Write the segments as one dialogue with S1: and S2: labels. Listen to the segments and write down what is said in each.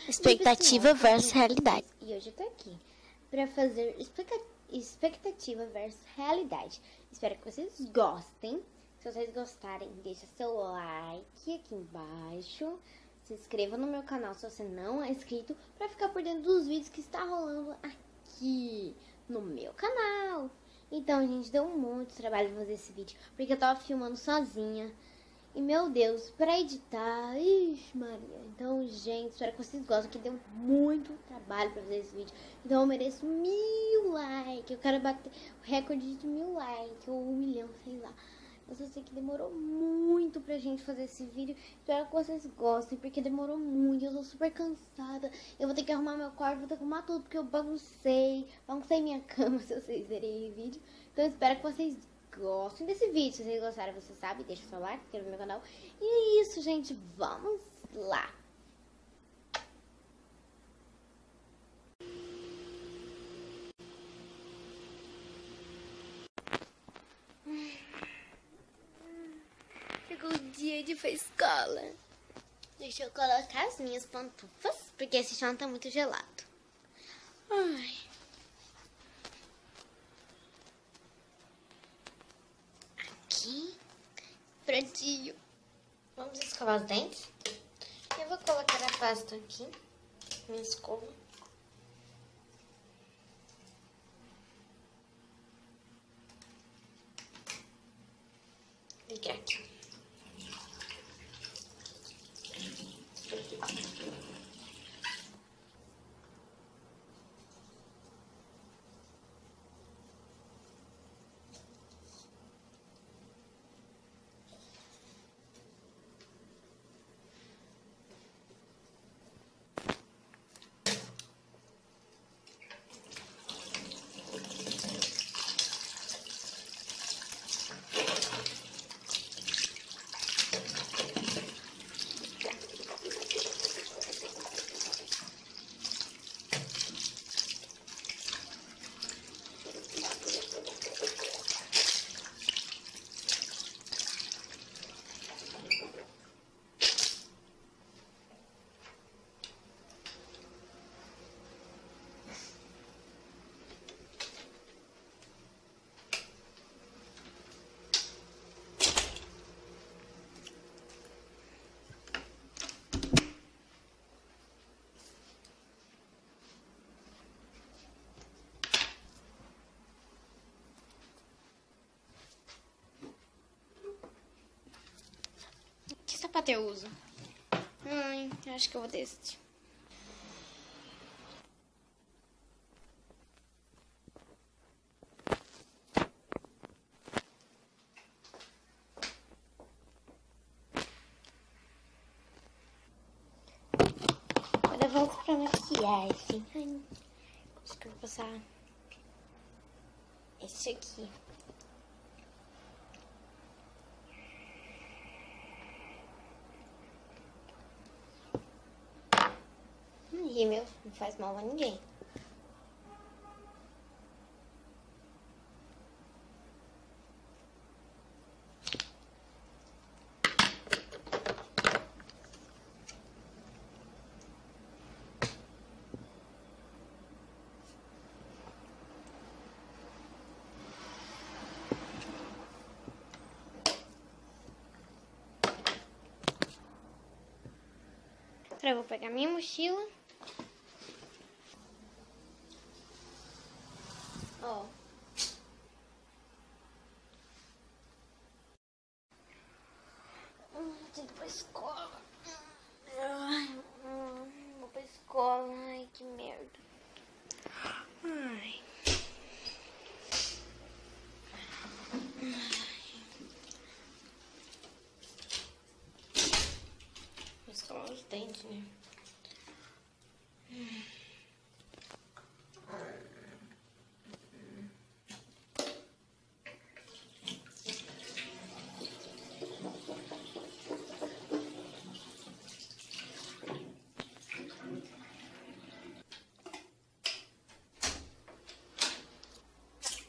S1: Expectativa versus realidade.
S2: E hoje eu tô aqui pra fazer expectativa versus realidade. Espero que vocês gostem. Se vocês gostarem, deixa seu like aqui embaixo. Se inscreva no meu canal se você não é inscrito, pra ficar por dentro dos vídeos que está rolando aqui no meu canal. Então, gente, deu muito trabalho fazer esse vídeo, porque eu tava filmando sozinha. E, meu Deus, pra editar, ixi, Maria. Então, gente, espero que vocês gostem, que deu muito trabalho pra fazer esse vídeo. Então, eu mereço 1000 likes. Eu quero bater o recorde de 1000 likes, ou 1 milhão, sei lá. Eu só sei que demorou muito pra gente fazer esse vídeo. Espero que vocês gostem, porque demorou muito. Eu tô super cansada. Eu vou ter que arrumar meu quarto, vou ter que arrumar tudo, porque eu baguncei minha cama, se vocês verem o vídeo. Então, eu espero que vocês gostem desse vídeo. Se vocês gostaram, você sabe, deixa o seu like, se inscreva no meu canal. E é isso, gente. Vamos lá. Chegou o dia de ir pra escola. Deixa eu colocar as minhas pantufas, porque esse chão tá muito gelado. Ai. Aqui. Prontinho. Vamos escovar os dentes. Eu vou colocar a pasta aqui. Minha escova. Ligar aqui. Que sapato eu uso? Ai, acho que eu vou desse. Agora volto pra maquiagem. Ai, acho que eu vou passar esse aqui. Rímel não faz mal a ninguém. Agora eu vou pegar minha mochila. Ó. Tenho que ir pra escola. Vou pra escola. Ai, que merda. Ai. Vou escovar os dentes, né?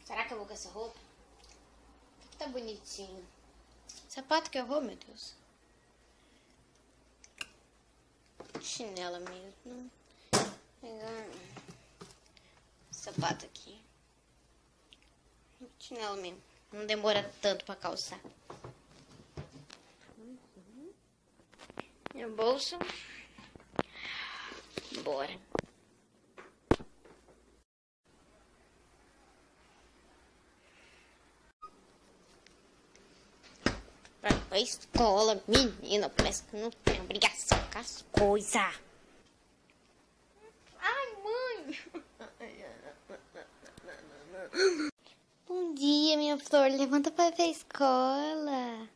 S2: Será que eu vou com essa roupa? Que tá bonitinho. Sapato que eu vou, meu Deus. chinela mesmo. Pegar sapato aqui. Chinelo mesmo. Não demora tanto pra calçar. Meu bolso. Bora. Pra escola, menina, parece que não tem obrigação com as coisas. Ai, mãe. Bom dia, minha flor. Levanta pra ir pra escola.